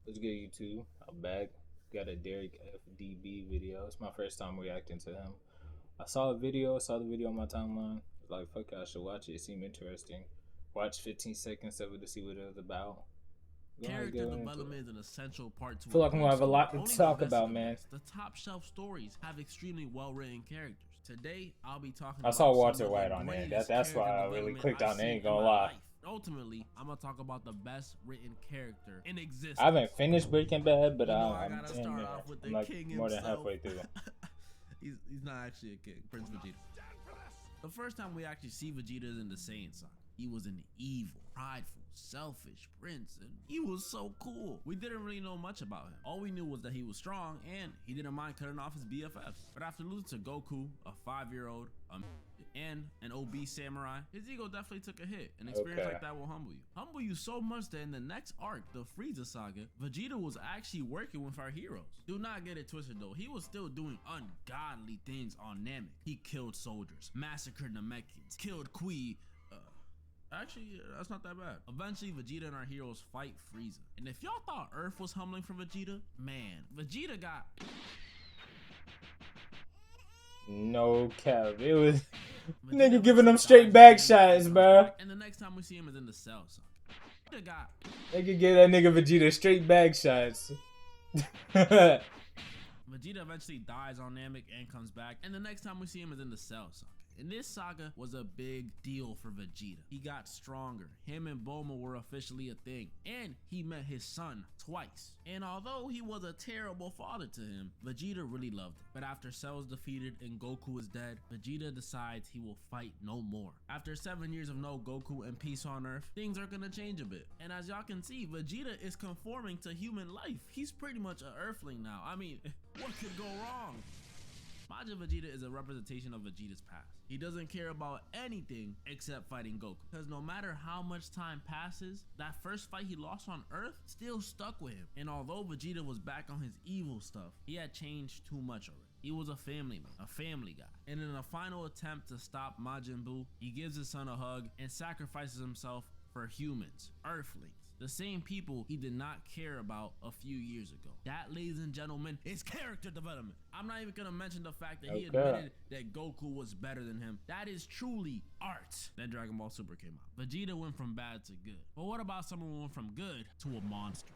What's good, YouTube? I'm back. Got a Derekfdb video. It's my first time reacting to him. I saw the video on my timeline. Like, fuck it, I should watch it. It seemed interesting. Watch 15 seconds of it to see what it was about. Character development is an essential part to I feel like I'm gonna have a lot to talk about, man. The top shelf stories have extremely well-written characters. Today, I'll be talking I saw Walter White on there. That's why I really clicked on it. Ain't gonna lie. Ultimately, I'm gonna talk about the best written character in existence. I haven't finished Breaking Bad, but I gotta start off with the like king more himself. than halfway through. he's not actually a king, Prince Vegeta. The first time we actually see Vegeta is in the Saiyan saga. He was an evil, prideful, selfish prince, and he was so cool. We didn't really know much about him. All we knew was that he was strong, and he didn't mind cutting off his BFFs. But after losing to Goku, a 5-year-old, and an obese samurai, his ego definitely took a hit. An experience like that will humble you. Humble you so much that in the next arc, the Frieza saga, Vegeta was actually working with our heroes. Do not get it twisted though. He was still doing ungodly things on Namek. He killed soldiers, massacred Namekians, killed Kui. Actually, that's not that bad. Eventually, Vegeta and our heroes fight Frieza. And if y'all thought Earth was humbling for Vegeta, man, Vegeta got... No cap. It was... Nigga giving them straight back shots, bro. And the next time we see him is in the Cell saga. Vegeta got... They could give that nigga Vegeta straight back shots. Vegeta eventually dies on Namek and comes back. And the next time we see him is in the Cell saga. And this saga was a big deal for Vegeta. He got stronger. Him and Bulma were officially a thing. And he met his son twice. And although he was a terrible father to him, Vegeta really loved him. But after Cell is defeated and Goku is dead, Vegeta decides he will fight no more. After 7 years of no Goku and peace on Earth, things are gonna change a bit. And as y'all can see, Vegeta is conforming to human life. He's pretty much an Earthling now. I mean, what could go wrong? Majin Vegeta is a representation of Vegeta's past. He doesn't care about anything except fighting Goku. Because no matter how much time passes, that first fight he lost on Earth still stuck with him. And although Vegeta was back on his evil stuff, he had changed too much already. He was a family man, a family guy. And in a final attempt to stop Majin Buu, he gives his son a hug and sacrifices himself for humans, Earthlings. The same people he did not care about a few years ago. That, ladies and gentlemen, is character development. I'm not even gonna mention the fact that he admitted that Goku was better than him. That is truly art. Then Dragon Ball Super came out. Vegeta went from bad to good. But what about someone who went from good to a monster?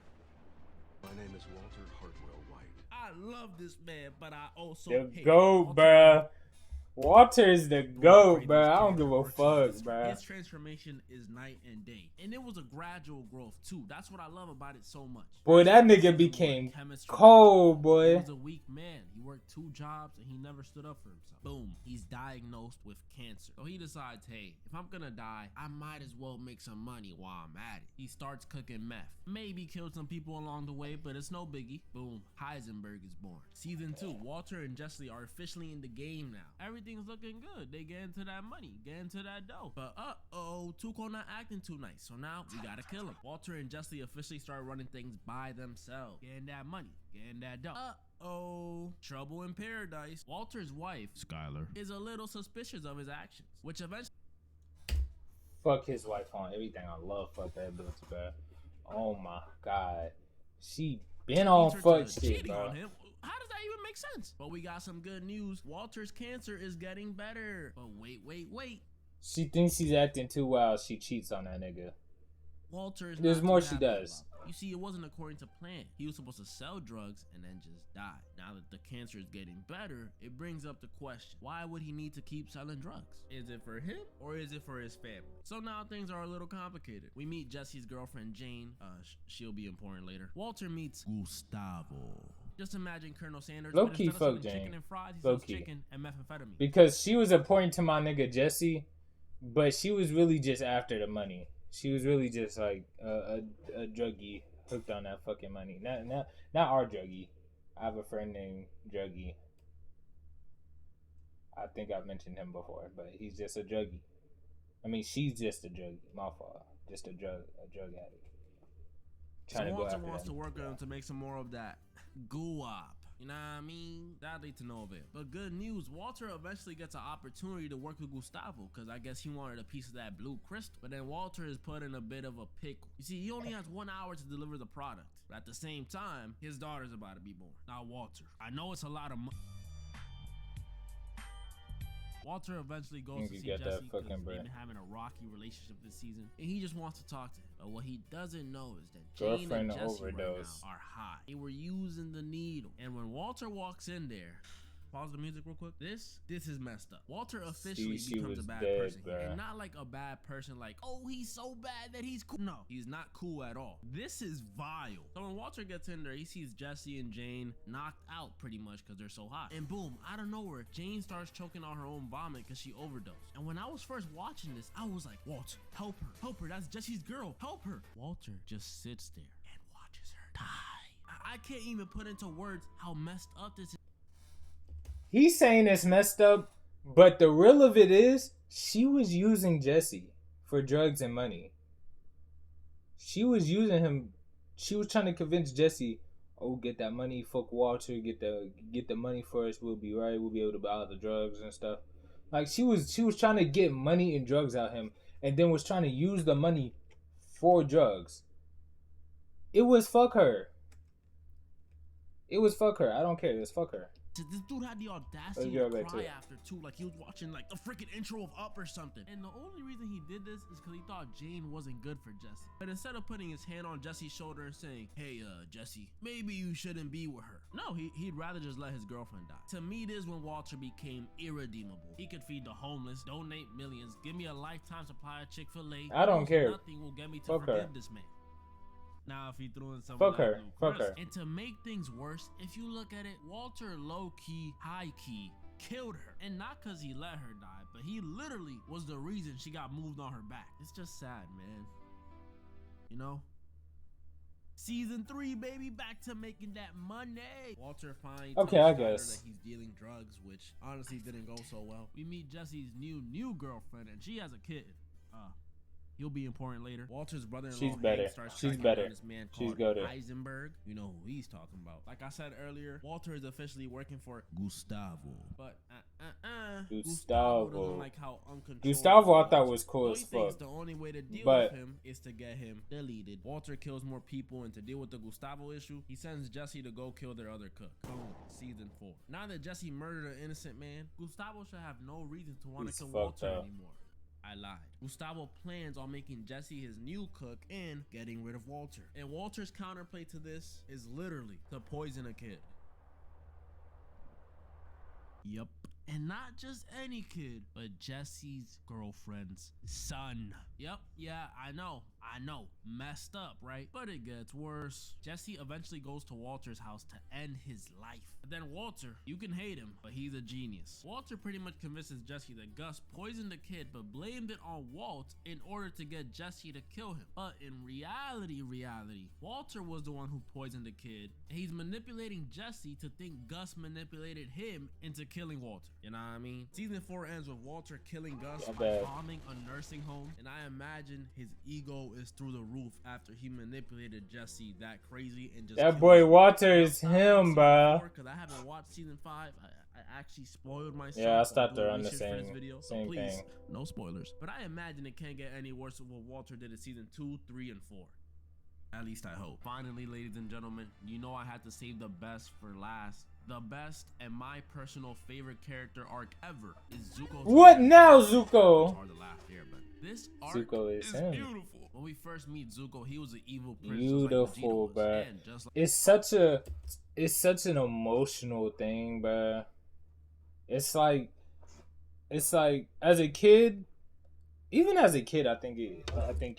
My name is Walter Hartwell White. I love this man, but I also hate GOAT, bruh. Walter is the GOAT, bro. I don't give a fuck, bro. His transformation is night and day. And it was a gradual growth, too. That's what I love about it so much. Boy, that nigga became cold, boy. He was a weak man. He worked 2 jobs and he never stood up for himself. Boom. He's diagnosed with cancer. So he decides, hey, if I'm gonna die, I might as well make some money while I'm at it. He starts cooking meth. Maybe killed some people along the way, but it's no biggie. Boom. Heisenberg is born. Season 2, Walter and Jessie are officially in the game now. Everything's looking good. They get into that money, get into that dough. But Tuco not acting too nice, so now we gotta kill him. Walter and Jessie officially start running things by themselves, getting that money, getting that dough. Trouble in paradise. Walter's wife, Skylar, is a little suspicious of his actions, which eventually... Fuck his wife on everything. I love fuck that bitch, bro. Oh my god. She been on fuck shit, bro. How does that even make sense? But we got some good news. Walter's cancer is getting better. But wait. She thinks he's acting too wild. She cheats on that nigga. Walter is There's more she does. You see, it wasn't according to plan. He was supposed to sell drugs and then just die. Now that the cancer is getting better, it brings up the question, why would he need to keep selling drugs? Is it for him or is it for his family? So now things are a little complicated. We meet Jesse's girlfriend, Jane. She'll be important later. Walter meets Gustavo. Just imagine Colonel Sanders. Low key fuck Jane. Chicken and fries, he sells chicken and methamphetamine. Because she was important to my nigga Jesse, but she was really just after the money. She was really just like a druggie hooked on that fucking money. Not our druggie. I have a friend named Druggie. I think I've mentioned him before, but he's just a druggie. I mean, she's just a druggie. My fault. Just a drug addict. So Walter wants to work on him to make some more of that guap. You know what I mean? That lead to no avail. But good news, Walter eventually gets an opportunity to work with Gustavo, because I guess he wanted a piece of that blue crystal. But then Walter is put in a bit of a pickle. You see, he only has 1 hour to deliver the product. But at the same time, his daughter's about to be born. Now, Walter, I know it's a lot of money. Walter eventually goes to see get Jesse that because fucking they've bread. been having a rocky relationship this season, and he just wants to talk to him. But what he doesn't know is that Jane Girlfriend and Jesse right now overdose. are high. They were using the needle, and when Walter walks in there, pause the music real quick. This is messed up. Walter officially she becomes a was bad dead, person here. bruh. And not like a bad person like, oh, he's so bad that he's cool. No, he's not cool at all. This is vile. So when Walter gets in there, he sees Jesse and Jane knocked out pretty much because they're so hot. And boom, out of nowhere, Jane starts choking on her own vomit because she overdosed. And when I was first watching this, I was like, Walter, help her, that's Jesse's girl, help her. Walter just sits there and watches her die. I can't even put into words how messed up this is. He's saying it's messed up, but the real of it is she was using Jesse for drugs and money. She was using him. She was trying to convince Jesse, oh, get that money, fuck Walter, get the money for us, we'll be right, we'll be able to buy all the drugs and stuff. Like she was trying to get money and drugs out of him, and then was trying to use the money for drugs. It was fuck her. I don't care. It's fuck her. This dude had the audacity to cry after too, like he was watching like the freaking intro of Up or something. And the only reason he did this is because he thought Jane wasn't good for Jesse. But instead of putting his hand on Jesse's shoulder and saying, hey, Jesse, maybe you shouldn't be with her. No, he'd rather just let his girlfriend die. To me, this is when Walter became irredeemable. He could feed the homeless, donate millions, give me a lifetime supply of Chick-fil-A. I don't care. Nothing will get me to forgive this man. Now, if he threw in some fuck her. And to make things worse, if you look at it, Walter low-key, high-key killed her. And not because he let her die, but he literally was the reason she got moved on her back. It's just sad, man. You know? Season 3, baby, back to making that money. Walter finds I guess that he's dealing drugs, which honestly didn't go so well. We meet Jesse's new girlfriend, and she has a kid. He'll be important later. Walter's brother-in-law She's better. She's better. This man She's called good. Heisenberg. You know who he's talking about. Like I said earlier, Walter is officially working for Gustavo. But Gustavo doesn't like how uncontrolled. Gustavo I thought was cool as fuck. The only way to deal with him is to get him deleted. Walter kills more people, and to deal with the Gustavo issue, he sends Jesse to go kill their other cook. Boom. Season 4. Now that Jesse murdered an innocent man, Gustavo should have no reason to want to kill Walter anymore. I lied. Gustavo plans on making Jesse his new cook and getting rid of Walter. And Walter's counterplay to this is literally to poison a kid. Yup. And not just any kid, but Jesse's girlfriend's son. Yep, yeah, I know. Messed up, right? But it gets worse. Jesse eventually goes to Walter's house to end his life. But then Walter, you can hate him, but he's a genius. Walter pretty much convinces Jesse that Gus poisoned the kid, but blamed it on Walt in order to get Jesse to kill him. But in reality, Walter was the one who poisoned the kid, and he's manipulating Jesse to think Gus manipulated him into killing Walter. You know what I mean? Season 4 ends with Walter killing Gus by bombing a nursing home, and I imagine his ego is through the roof after he manipulated Jesse that crazy and just that boy Walter is him, bruh. Because I haven't watched season 5. I actually spoiled myself. Yeah, I stopped there on the same please, thing. No spoilers. But I imagine it can't get any worse than what Walter did in season 2, 3, and 4. At least I hope. Finally, ladies and gentlemen, you know I had to save the best for last. The best and my personal favorite character arc ever is Zuko. What now, Zuko? Hard to laugh here, but this arc Zuko is him. beautiful. When we first meet Zuko, he was an evil prince. Beautiful, like bruh. It's such an emotional thing, bruh. It's like as a kid, even as a kid, I think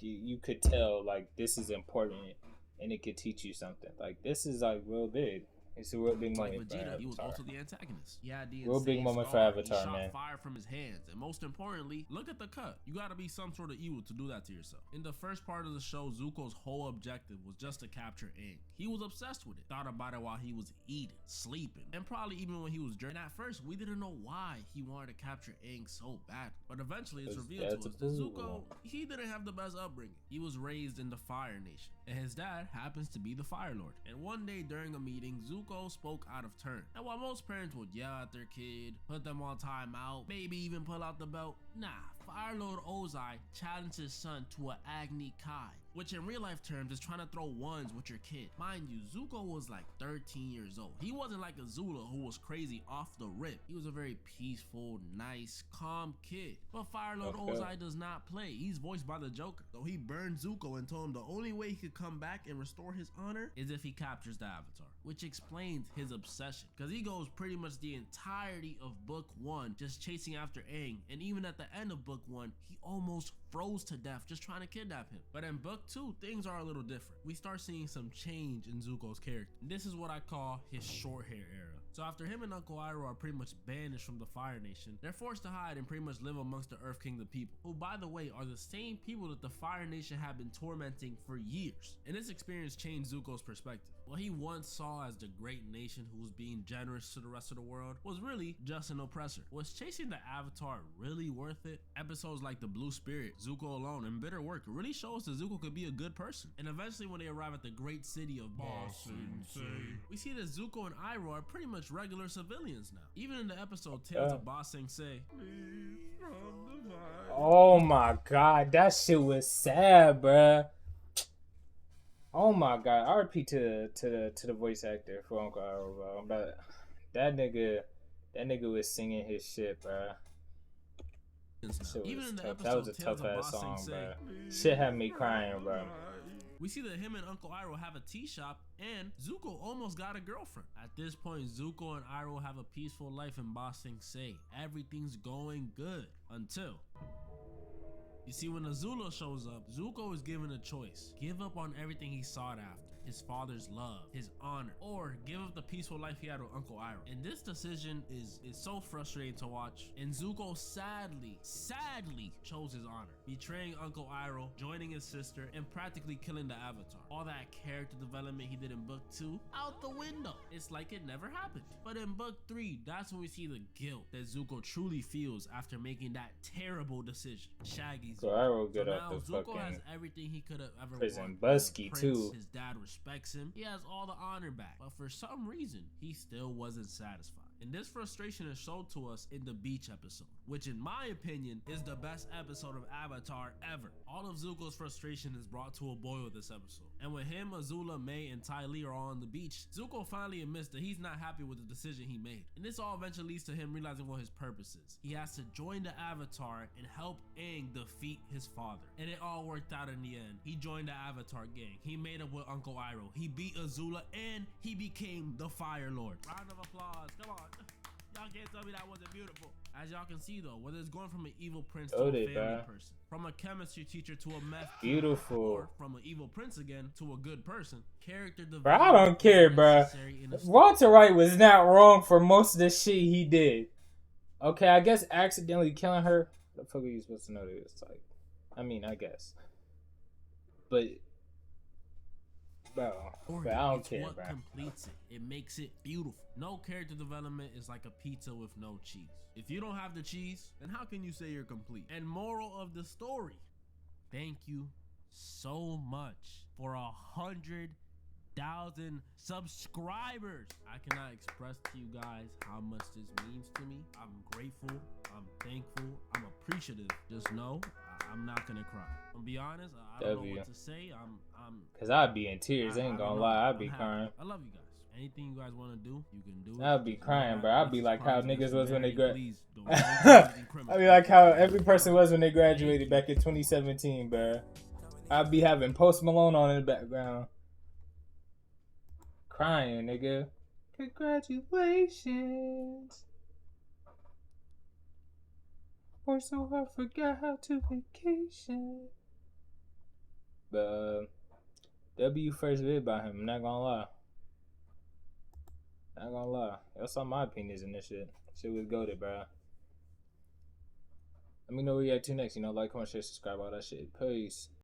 you could tell like this is important and it could teach you something. Like this is like real big. It's a real big moment for Avatar. He was also the antagonist. Yeah, the real big moment for Avatar, he shot man. Fire from his hands, and most importantly, look at the cut. You gotta be some sort of evil to do that to yourself. In the first part of the show, Zuko's whole objective was just to capture Aang. He was obsessed with it. Thought about it while he was eating, sleeping, and probably even when he was drinking. At first, we didn't know why he wanted to capture Aang so bad, but eventually it's revealed to us that Zuko, he didn't have the best upbringing. He was raised in the Fire Nation, and his dad happens to be the Fire Lord. And one day during a meeting, Zuko spoke out of turn. And while most parents would yell at their kid, put them on timeout, maybe even pull out the belt, nah, Fire Lord Ozai challenged his son to an Agni Kai, which in real life terms is trying to throw ones with your kid. Mind you, Zuko was like 13 years old. He wasn't like Azula, who was crazy off the rip. He was a very peaceful, nice, calm kid. But Fire Lord Ozai does not play. He's voiced by the Joker. So he burned Zuko and told him the only way he could come back and restore his honor is if he captures the Avatar, which explains his obsession, because he goes pretty much the entirety of book 1 just chasing after Aang, and even at the end of book 1 he almost froze to death just trying to kidnap him. But in book 2 things are a little different. We start seeing some change in Zuko's character. This is what I call his short hair era. So after him and Uncle Iroh are pretty much banished from the Fire Nation, they're forced to hide and pretty much live amongst the Earth Kingdom people, who by the way are the same people that the Fire Nation have been tormenting for years. And this experience changed Zuko's perspective. What he once saw as the great nation who was being generous to the rest of the world was really just an oppressor. Was chasing the Avatar really worth it? Episodes like the Blue Spirit, Zuko Alone, and Bitter Work really show us that Zuko could be a good person. And eventually when they arrive at the great city of Ba Sing Se, we see that Zuko and Iroh are pretty much regular civilians now. Even in the episode Tales of Ba Sing Se. Oh my god, that shit was sad, bruh. Oh my god, RP to the voice actor for Uncle Iroh, bro. But that nigga was singing his shit, bro. Even in the episode, that was a tough ass song, bro. Shit had me crying, bro. We see that him and Uncle Iroh have a tea shop, and Zuko almost got a girlfriend. At this point, Zuko and Iroh have a peaceful life in Ba Sing Se. Everything's going good until you see when Azula shows up. Zuko is given a choice: give up on everything he sought after, his father's love, his honor, or give up the peaceful life he had with Uncle Iroh. And this decision is so frustrating to watch. And Zuko sadly chose his honor, betraying Uncle Iroh, joining his sister, and practically killing the Avatar. All that character development he did in book 2, out the window. It's like it never happened. But in book 3, that's when we see the guilt that Zuko truly feels after making that terrible decision. Shaggy Zuko. So Iroh get So up now the Zuko has fucking everything he could have ever prison wanted. busky Prince, too. his dad respects him. He has all the honor back. But for some reason, he still wasn't satisfied. And this frustration is shown to us in the beach episode, which in my opinion is the best episode of Avatar ever. All of Zuko's frustration is brought to a boil this episode. And when him, Azula, Mai, and Ty Lee are all on the beach, Zuko finally admits that he's not happy with the decision he made. And this all eventually leads to him realizing what his purpose is. He has to join the Avatar and help Aang defeat his father. And it all worked out in the end. He joined the Avatar gang. He made up with Uncle Iroh. He beat Azula and he became the Fire Lord. Round of applause. Come on. Y'all can't tell me that wasn't beautiful. As y'all can see though, whether it's going from an evil prince to a family person, from a chemistry teacher to a meth beautiful, or from an evil prince again to a good person, character development. Bro, I don't care, bro. Walter White was not wrong for most of the shit he did. Okay, I guess accidentally killing her. The fuck are you supposed to know this? Like, I mean, I guess, but. Bro, I don't care, what bro. Completes it. It makes it beautiful. No character development is like a pizza with no cheese. If you don't have the cheese, then how can you say you're complete? And moral of the story: thank you so much for 100,000 subscribers. I cannot express to you guys how much this means to me. I'm grateful. I'm thankful. I'm appreciative. Just know I'm not gonna cry. I'm gonna be honest. I don't know what to say. Cause I'd be in tears. I ain't gonna lie. I'd be crying. I love you guys. Anything you guys want to do, you can do it. I'd be crying, bro. I'd be like how niggas was when they graduated. I'd be like how every person was when they graduated back in 2017, bro. I'd be having Post Malone on in the background, crying, nigga. Congratulations. Or so I forgot how to vacation. But W first vid by him, I'm not gonna lie. Not gonna lie. Y'all saw my opinions in this shit. Shit was goated, bro. Let me know where you at to next. You know, like, comment, share, subscribe, all that shit. Peace.